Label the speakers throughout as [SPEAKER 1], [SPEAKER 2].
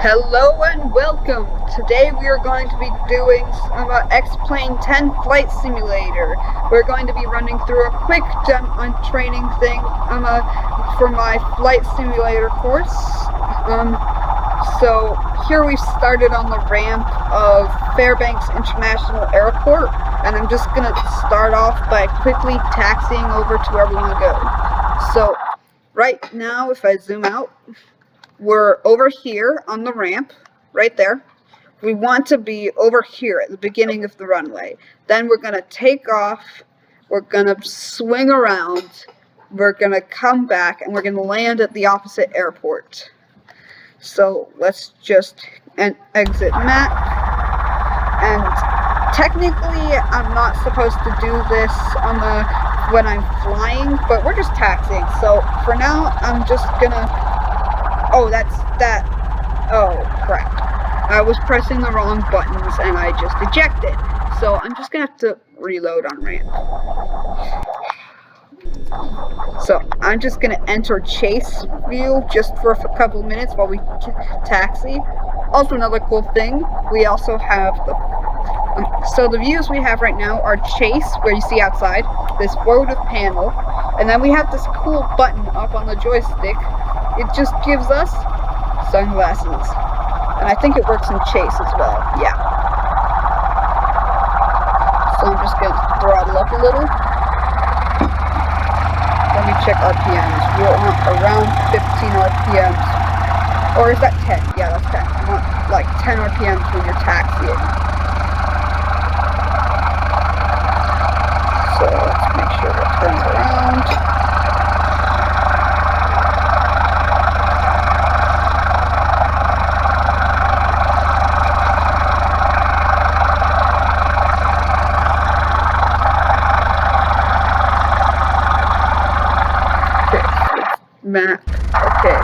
[SPEAKER 1] Hello and welcome. Today we are going to be doing X-Plane 10 Flight Simulator. We're going to be running through a quick training thing for my flight simulator course. So here we've started on the ramp of Fairbanks International Airport, and I'm just going to start off by quickly taxiing over to where we want to go. So right now, if I zoom out, we're over here on the ramp, right there. We want to be over here at the beginning of the runway. Then we're going to take off, we're going to swing around, we're going to come back, and we're going to land at the opposite airport. So let's just exit map. And technically, I'm not supposed to do this when I'm flying, but we're just taxiing. So for now, I'm just going to... Oh, that's that. Oh, crap. I was pressing the wrong buttons and I just ejected. So I'm just going to have to reload on ramp. So I'm just going to enter chase view just for a couple minutes while we taxi. Also, another cool thing, we also have so the views we have right now are chase, where you see outside, this photo panel, and then we have this cool button up on the joystick. It just gives us sunglasses. And I think it works in chase as well. Yeah. So I'm just going to throttle up a little. Let me check RPMs. We're on around 15 RPMs. Or is that 10? Yeah, that's 10. I want like 10 RPMs when you're taxiing. So let's make sure it turns around. Map. Okay,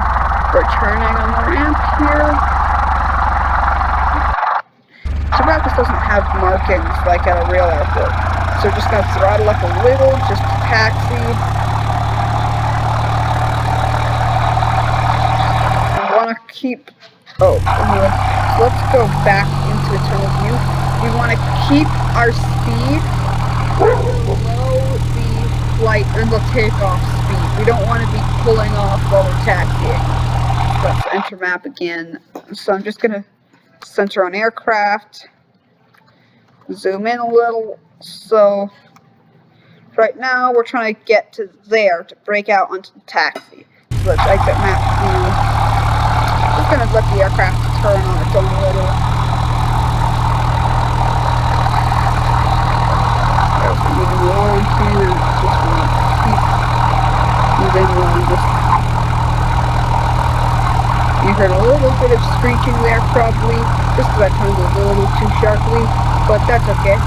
[SPEAKER 1] we're turning on the ramp here. Too bad this doesn't have markings like at a real airport. So we're just going to throttle up a little just to taxi. I want to keep... Oh, let's go back into internal view. We want to keep our speed below the flight and the takeoff speed. We don't want to be pulling off while we're taxiing. Let's enter map again. So I'm just going to center on aircraft. Zoom in a little. So right now we're trying to get to there to break out onto the taxi. So let's exit map view. Just going to let the aircraft turn on its own a little. There's a medium long here. Just want to keep moving along this. You heard a little bit of screeching there, probably, just because I turned it a little too sharply, but that's okay.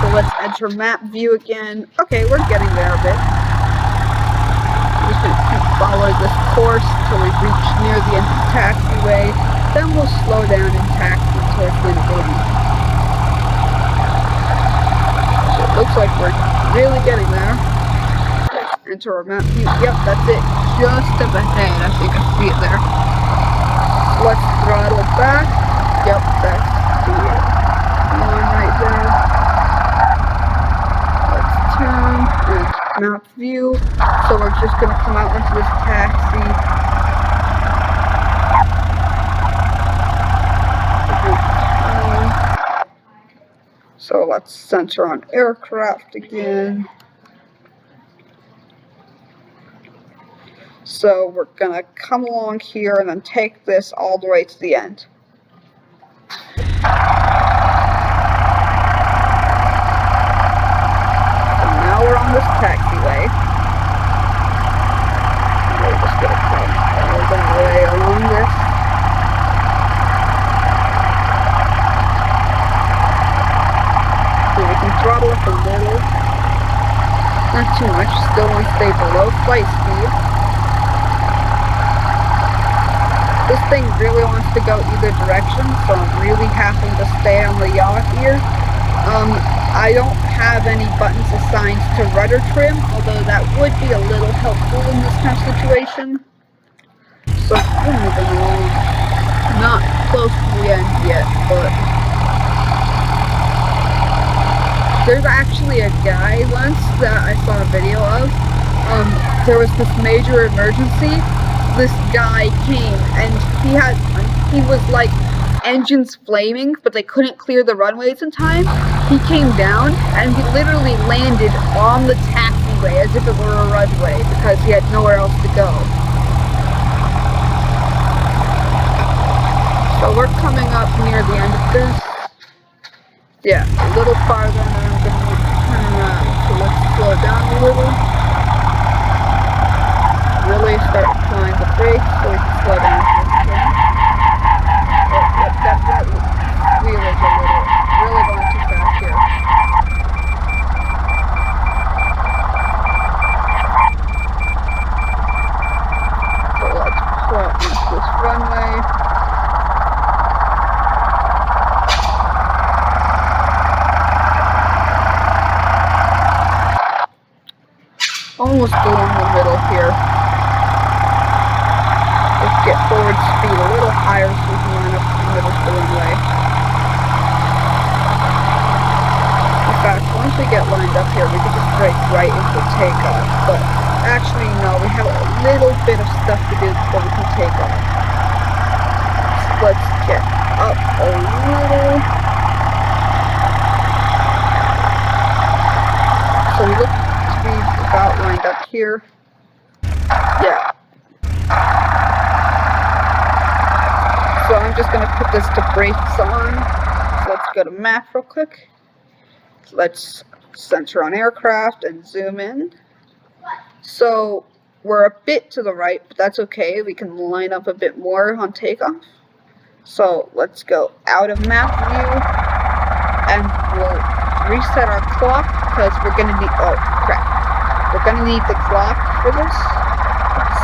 [SPEAKER 1] So let's enter map view again. Okay, we're getting there a bit. I'm just going to keep following this course until we reach near the end of the taxiway. Then we'll slow down and taxi towards the end of the lane. So it looks like we're really getting there. Enter our map view. Yep, that's it. Just up ahead. I think I see it there. Let's throttle back. Yep, that's the one right there. Let's turn and map view. So we're just going to come out into this taxi. So let's center on aircraft again. So we're going to come along here and then take this all the way to the end. So now we're on this taxiway. We're just going to come all the way along this. So we can throttle up a little. Not too much, still want to stay below flight speed. This thing really wants to go either direction, so I'm really having to stay on the yaw here. I don't have any buttons assigned to rudder trim, although that would be a little helpful in this kind of situation. So we're moving along. close to the end yet, but there's actually a guy once that I saw a video of. There was this major emergency. This guy came and he was like engines flaming, but they couldn't clear the runways in time. He came down and he literally landed on the taxiway as if it were a runway because he had nowhere else to go. So we're coming up near the end of this. Yeah, a little farther and then I'm going to turn around. So let's slow down a little. Really start applying the brakes so we can slow down here. Definitely wheelage a little. Really going too fast here. So let's plot into this runway. Almost along the middle here. Let's get forward speed a little higher so we can line up in the middle of the runway. In fact, once we get lined up here, we can just brake right into takeoff. But actually, no, we have a little bit of stuff to do before we can take off. So let's get up a little. So we look to be about lined up here. Yeah. So I'm just going to put this to brakes on. So let's go to map real quick. Let's center on aircraft and zoom in. So we're a bit to the right, but that's okay. We can line up a bit more on takeoff. So let's go out of map view and we'll reset our clock because we're going to need, oh crap, we're going to need the clock for this.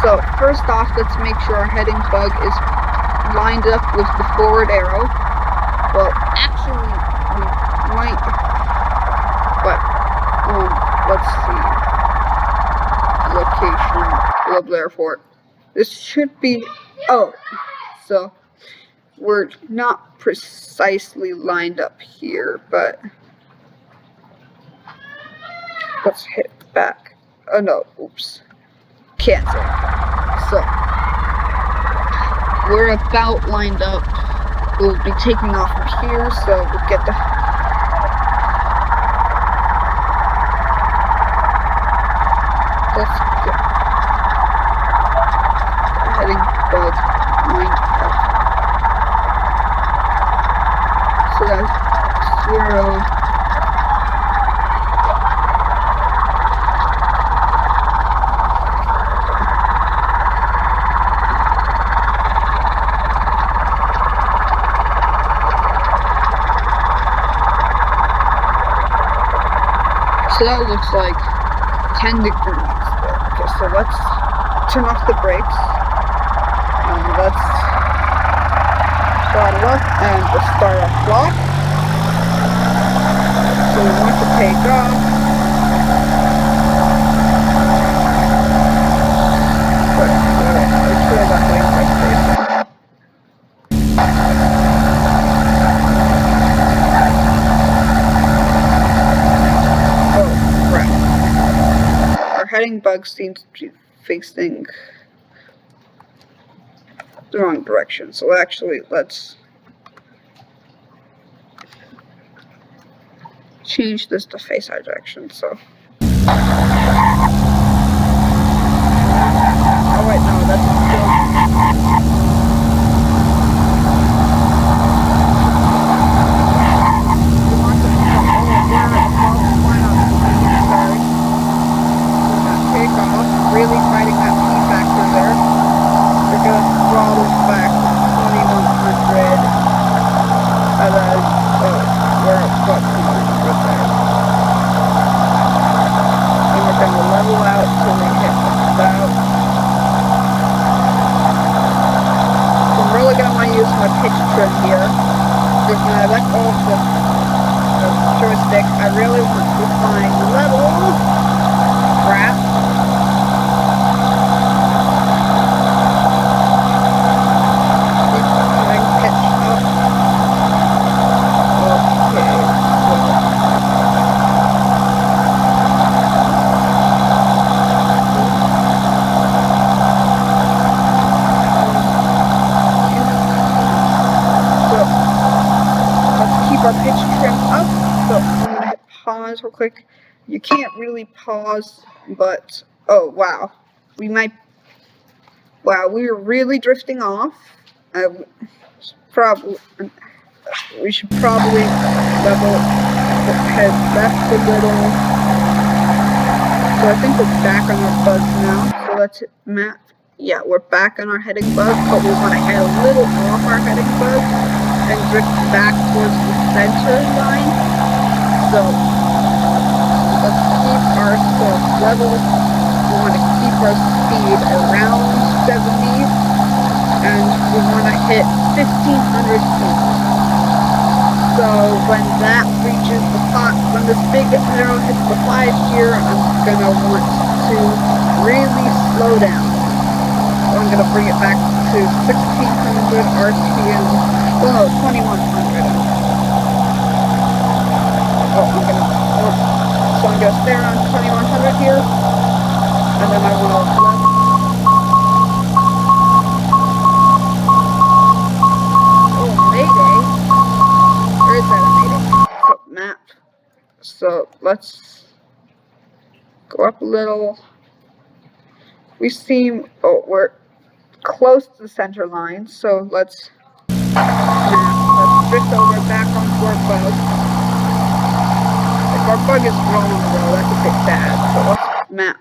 [SPEAKER 1] So first off, let's make sure our heading bug is lined up with the forward arrow. Well, actually, we might, but, let's see, location, Global Airport. This should be, oh, so we're not precisely lined up here, but let's hit the back. Oh no, oops, cancel. So we're about lined up. We'll be taking off from here, so we'll get the heading bug lined up. So that's 0. So that looks like 10 degrees there. Okay, so let's turn off the brakes. And let's throttle up and we'll start our clock. So we want to take off. Make sure that wing is facing. Heading bug seems to be facing the wrong direction. So actually, let's change this to face our direction. So, oh wait, no, that's still. Really fighting that P factor there. We're going to throttle back to 2100 and then we're at 2100 there. And we're going to level out till we hit about. So I'm really going to want to use my pitch trim here. Because when I let go of the joystick, I really want to find level. Crap. pause real quick. You can't really pause, but oh wow, we might. Wow, we were really drifting off. Probably we should probably level head left a little. So I think we're back on our buzz now. So let's hit map. Yeah, we're back on our heading buzz, but we want to head a little off our heading buzz and drift back towards the center line. So let's keep ourselves level. We want to keep our speed around 70, and we want to hit 1,500 feet. So when that reaches the pot, when this big arrow hits the 5 here, I'm gonna want to really slow down. So I'm gonna bring it back to 1,600 RPM. Well, no, 2,100. So I'm gonna stay around 2,100 here, and then I will left. Oh, mayday. Where is that? I made it. So, map. So let's go up a little. We seem, oh, we're close to the center line, so let's drift over back onto our bug. If our bug is wrong though, that's a bit bad, so let's map.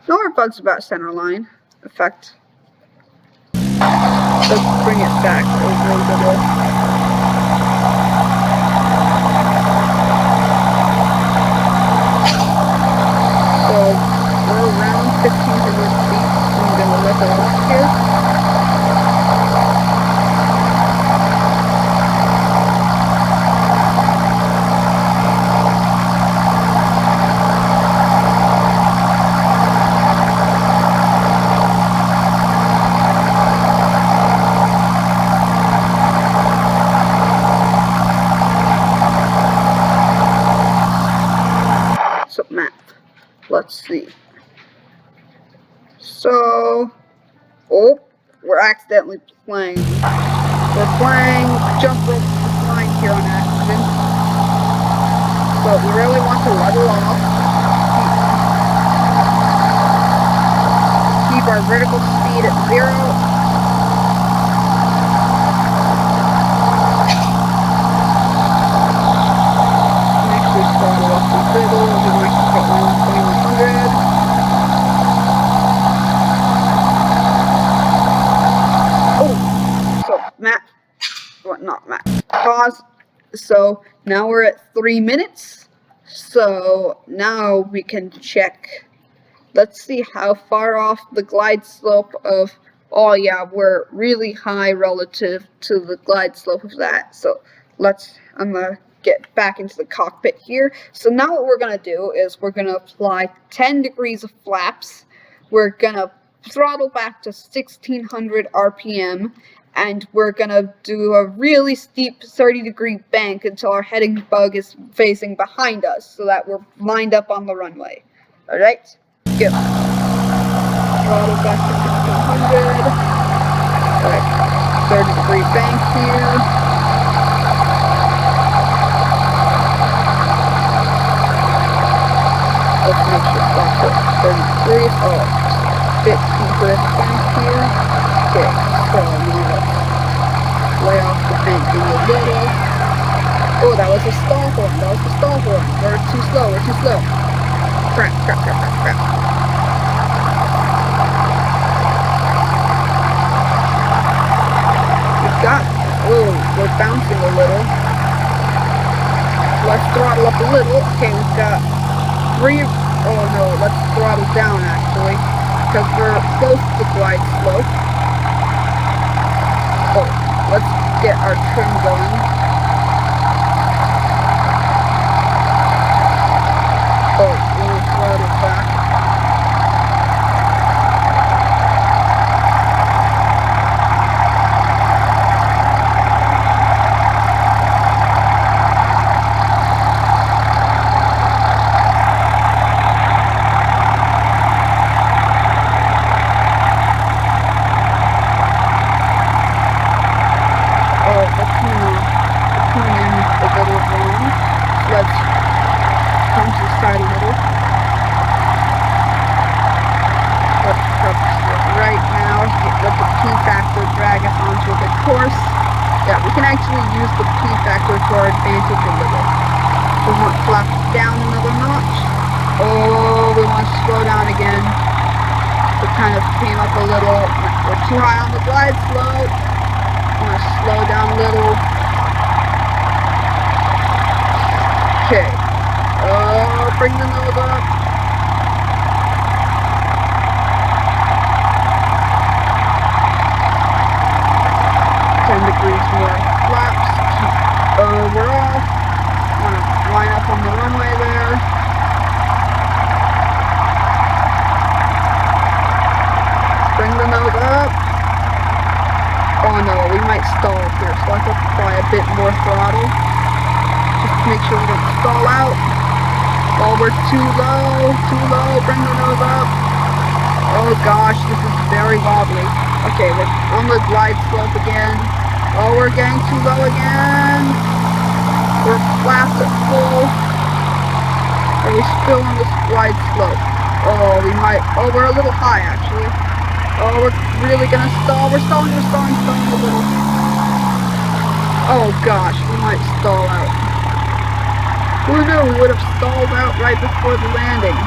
[SPEAKER 1] No, our bug's about center line. In fact, let's bring it back over a little. So we're around 1,500 feet, so I'm going to let it off here. So map. Let's see. So, oh, we're accidentally playing. We're playing jump rope line here on accident. But we really want to level off. Keep our vertical speed at 0. Throttle up a little, we might keep it around 2,100. Oh, so map, well, not map, pause. So now we're at 3 minutes. So now we can check. Let's see how far off the glide slope of, oh yeah, we're really high relative to the glide slope of that. So let's, I'm gonna get back into the cockpit here. So now what we're going to do is we're going to apply 10 degrees of flaps. We're going to throttle back to 1,600 RPM, and we're going to do a really steep 30-degree bank until our heading bug is facing behind us so that we're lined up on the runway. Alright? Go. Throttle back to 1,600. Alright, 30-degree bank here. Let's make sure stop at 30 degrees. Oh, a bit deeper back here. Okay, so now let's lay off the banking a little. Oh, that was a stall horn. That was the stall horn. We're too slow. We're too slow. Crap, crap, crap, crap, crap. We've got, oh, we're bouncing a little. Let's throttle up a little. Okay, we've got 3, oh no, let's throttle down actually, because we're close to the glide slope. Oh, let's get our trim going. Oh, we'll throttle back. actually use the P factor to our advantage a little. We want to flap down another notch. Oh, we want to slow down again. We kind of came up a little. We're too high on the glide slope. We want to slow down a little. Okay. Oh, bring the nose up. 10 degrees more flaps. We're off. Want to line up on the runway there. Bring the nose up. Oh no, we might stall here, so I have to apply a bit more throttle. Just to make sure we don't stall out. Oh, we're too low, bring the nose up. Oh gosh, this is very wobbly. Okay, we're on the glide slope again. Oh, we're getting too low again. We're flaps at full. Are we still on this glide slope? Oh, we might, oh, we're a little high actually. Oh, we're really gonna stall. We're stalling a little. Oh gosh, we might stall out. Who knew we would have stalled out right before the landing?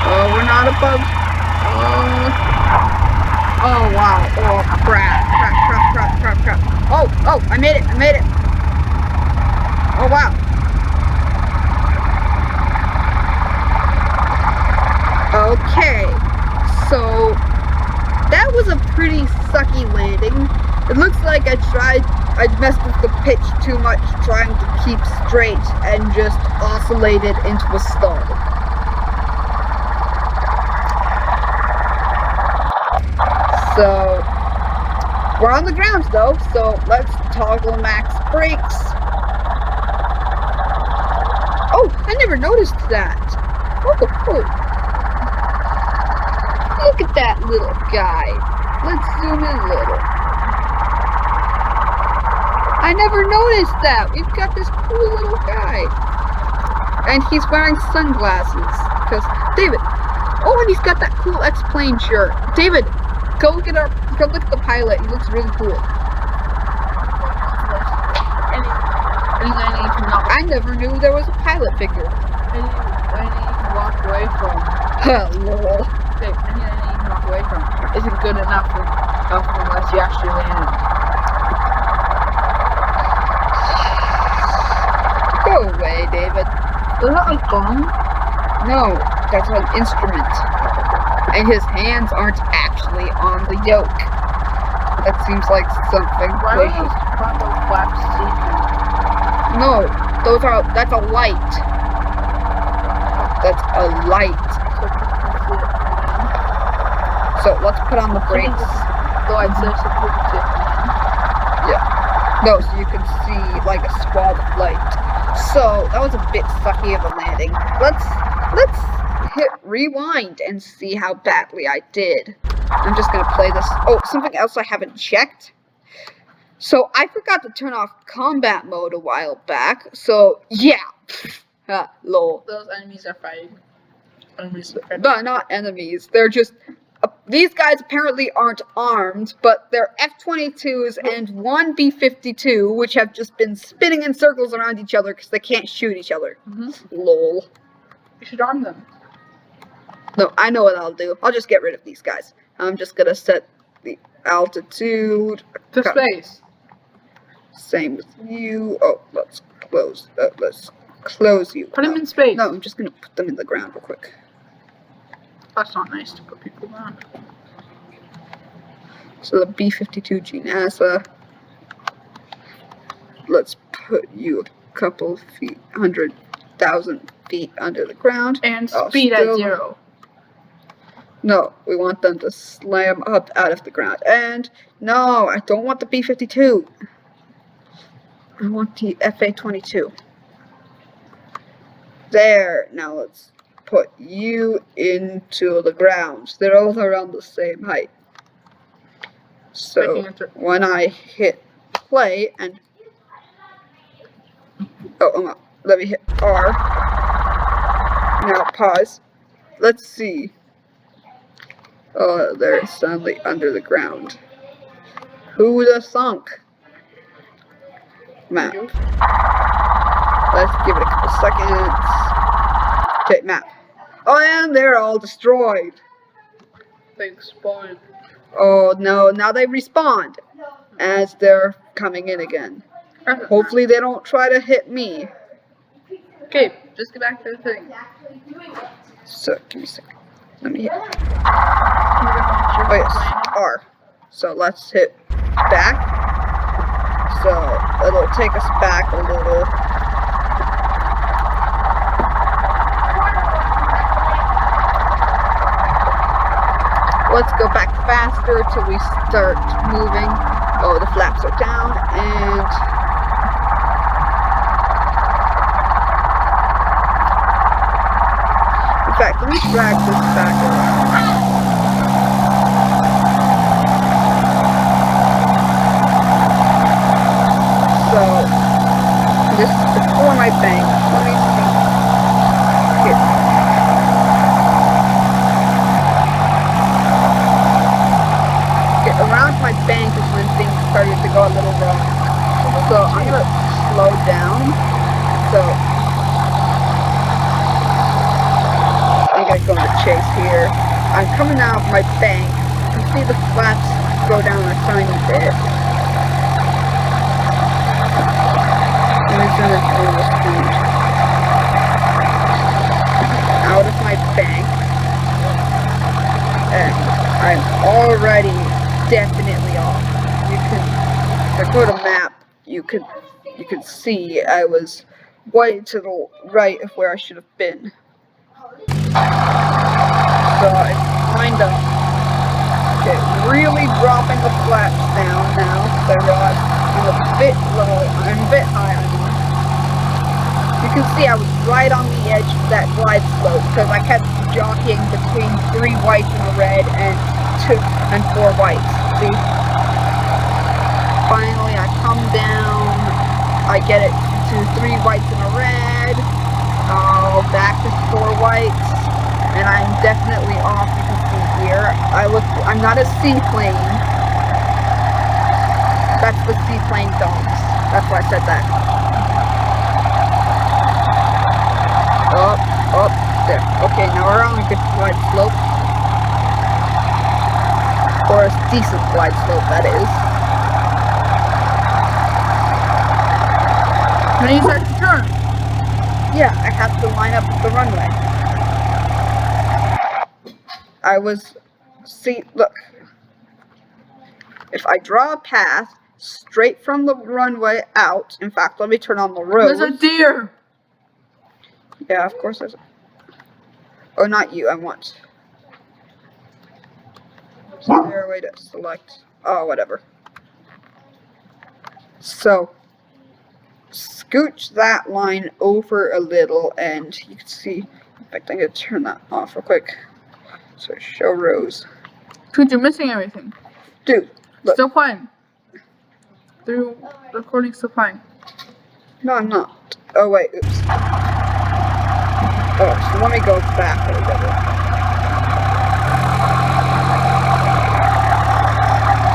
[SPEAKER 1] Oh, we're not above. Oh wow. Oh crap. Oh, I made it. Oh wow. Okay. So that was a pretty sucky landing. It looks like I messed with the pitch too much trying to keep straight and just oscillated into a stall. So we're on the ground though, so let's toggle max brakes. Oh, I never noticed that. Oh. Look at that little guy. Let's zoom in a little. I never noticed that. We've got this cool little guy. And he's wearing sunglasses. Because, David. Oh, and he's got that cool X-Plane shirt. David, go look at the pilot. He looks really cool. I never knew there was a pilot figure.
[SPEAKER 2] Anything you can walk away from.
[SPEAKER 1] Lol.
[SPEAKER 2] Anything you can walk away from isn't good enough unless you actually land.
[SPEAKER 1] Go away, David.
[SPEAKER 2] Is that a gun?
[SPEAKER 1] No, that's an instrument. And his hands aren't actually on the yoke. That seems like something.
[SPEAKER 2] Why are those front flaps see-through?
[SPEAKER 1] No, that's a light. That's a light. So let's put on the brakes.
[SPEAKER 2] So I'd say supposed to.
[SPEAKER 1] Yeah. No, so you can see like a swath of light. So that was a bit sucky of a landing. Let's hit rewind and see how badly I did. I'm just gonna play this. Oh, something else I haven't checked. So I forgot to turn off combat mode a while back. So yeah. Lol.
[SPEAKER 2] Those enemies are fighting. Enemies are fighting.
[SPEAKER 1] No, not enemies. They're just. These guys apparently aren't armed, but they're F-22s and one B-52, which have just been spinning in circles around each other because they can't shoot each other. Lol.
[SPEAKER 2] You should arm them.
[SPEAKER 1] No, I know what I'll do. I'll just get rid of these guys. I'm just gonna set the altitude
[SPEAKER 2] to space.
[SPEAKER 1] Same with you. Oh, let's close you.
[SPEAKER 2] Put them in space.
[SPEAKER 1] No, I'm just gonna put them in the ground real quick.
[SPEAKER 2] That's not nice to put people down.
[SPEAKER 1] So the B-52G NASA. Let's put you a couple feet, 100,000 feet under the ground.
[SPEAKER 2] And speed at 0.
[SPEAKER 1] No, we want them to slam up out of the ground. And no, I don't want the B-52. I want the FA-22. There. Now let's put you into the ground. They're all around the same height. So when I hit play and let me hit R. Now pause. Let's see. Oh, they're suddenly under the ground. Who would have thunk? Map. Let's give it a couple seconds. Okay, map. Oh, and they're all destroyed.
[SPEAKER 2] They spawn.
[SPEAKER 1] Oh no, now they respawned as they're coming in again. Hopefully they don't try to hit me.
[SPEAKER 2] Okay, just get back to the thing.
[SPEAKER 1] So, give me a second. Let me hit.
[SPEAKER 2] You're gonna watch your
[SPEAKER 1] Oh yes,
[SPEAKER 2] plan.
[SPEAKER 1] R. So let's hit back. So it'll take us back a little. Let's go back faster till we start moving. Oh, the flaps are down and in fact, let me drag this back around. So this is before my bank. Let me see. Okay. Okay, around my bank is when things started to go a little wrong. So I'm gonna slow down. So I'm gonna go into chase here. I'm coming out of my bank. You can see the flaps go down a tiny bit. I'm gonna do the speed. Out of my bank. And I'm already definitely off. You can, if I go to map, you could see I was way to the right of where I should have been. So it's kind of okay, really dropping the flaps down now. So I'm a bit low. I'm a bit high. I mean, you can see I was right on the edge of that glide slope because I kept jockeying between 3 whites and a red and 2 and 4 whites. See? Finally, I come down. I get it to 3 whites and a red. Back to 4 whites, and I'm definitely off. You can see here. I'm not a seaplane. That's the seaplane dogs. That's why I said that. Up, there. Okay, now we're on a good glide slope. Or a decent glide slope, that is.
[SPEAKER 2] When you start to turn.
[SPEAKER 1] Yeah, I have to line up the runway. See, look. If I draw a path straight from the runway out, in fact, let me turn on the road.
[SPEAKER 2] There's a deer.
[SPEAKER 1] Yeah, of course there's a... Oh, not you, I want... Is there a way to select... Oh, whatever. So, scooch that line over a little, and you can see... In fact, I'm going to turn that off real quick. So, show rows.
[SPEAKER 2] Dude, you're missing everything.
[SPEAKER 1] Dude, look.
[SPEAKER 2] Still fine. The recording's still fine.
[SPEAKER 1] No, I'm not. Oh, wait, oops. Oh, so let me go back a little.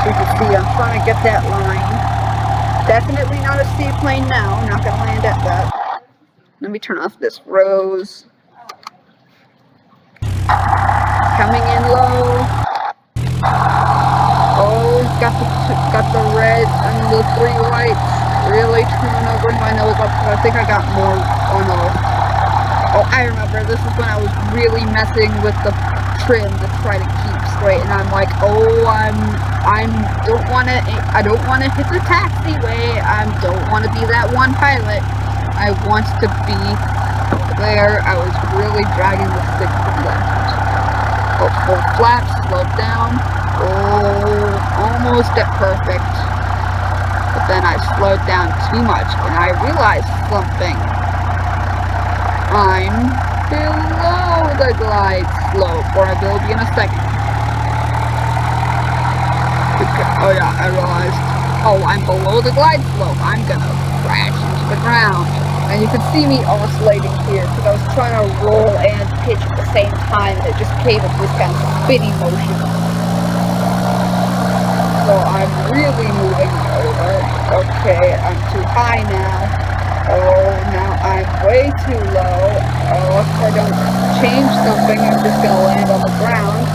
[SPEAKER 1] So you can see I'm trying to get that line. Definitely not a seaplane now. Not going to land at that. Let me turn off this rose. Coming in low. Oh, got the red and the 3 whites. Really turning over my nose up. I think I got more. Oh no. Oh, I remember. This is when I was really messing with the trim to try to keep straight, and I'm like, oh, I don't want to hit the taxiway. I don't want to be that one pilot. I want to be there. I was really dragging the stick to the left. Oh, full flaps, slowed down. Oh, almost at perfect. But then I slowed down too much, and I realized something. I'm below the glide slope, or I will be in a second. Oh yeah, I realized. Oh, I'm below the glide slope. I'm gonna crash into the ground. And you can see me oscillating here, because I was trying to roll and pitch at the same time, and it just came with this kind of spinny motion. So I'm really moving over. Okay, I'm too high now. Oh, now I'm way too low. Oh, if I don't change something, I'm just gonna land on the ground.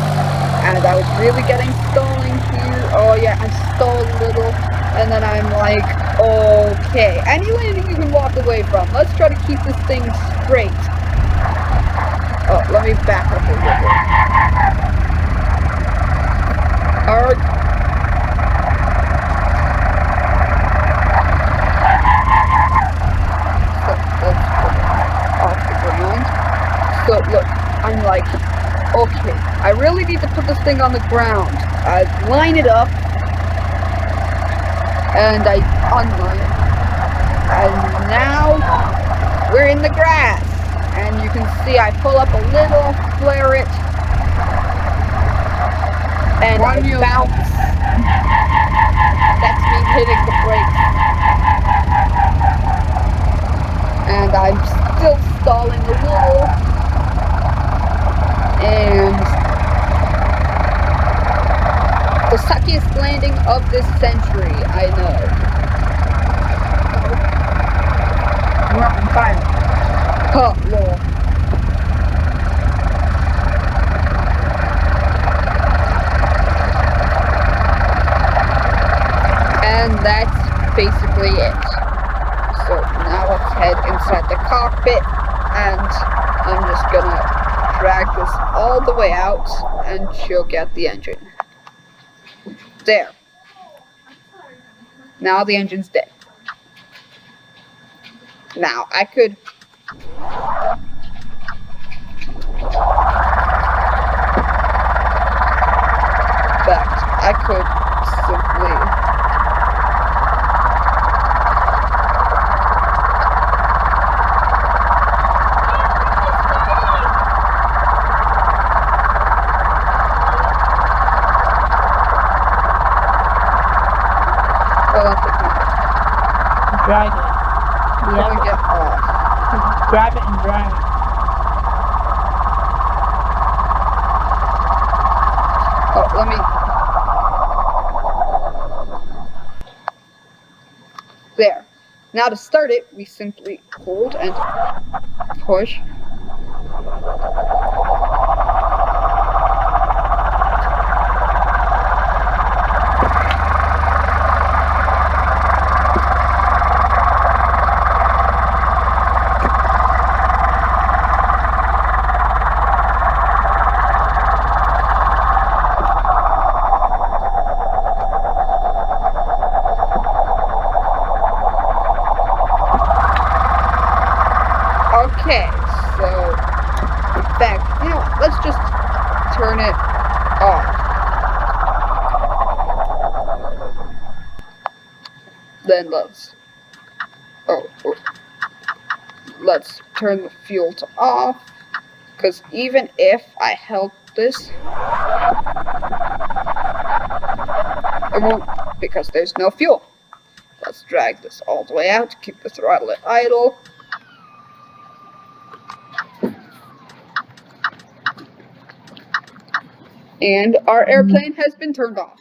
[SPEAKER 1] And I was really getting stalling here. Oh yeah, I stalled a little. And then I'm like, okay. Any landing you can walk away from. Let's try to keep this thing straight. Oh, let me back up a little. Arg. Off the ground. So look, I'm like, okay, I really need to put this thing on the ground. I line it up, and I unline it. And now we're in the grass. And you can see I pull up a little, flare it, and I bounce. That's me hitting the brakes. And I'm still stalling a little. And the suckiest landing of this century, I know.
[SPEAKER 2] We're on fire.
[SPEAKER 1] Huh, lol. And that's basically it. So now let's head inside the cockpit, and I'm just gonna drag this all the way out and choke out the engine. There. Now the engine's dead. Now I could simply
[SPEAKER 2] Drag it.
[SPEAKER 1] let me get off.
[SPEAKER 2] Grab it and drag it.
[SPEAKER 1] Oh, let me. There. Now to start it, we simply hold and push. Okay, so in fact, you know, let's just turn it off. Then let's turn the fuel to off, because even if I held this, it won't, because there's no fuel. Let's drag this all the way out to keep the throttle at idle. And our airplane has been turned off.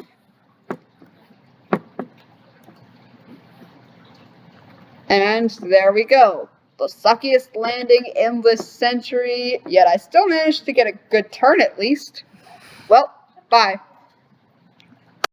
[SPEAKER 1] And there we go. The suckiest landing in this century, yet I still managed to get a good turn at least. Well, bye.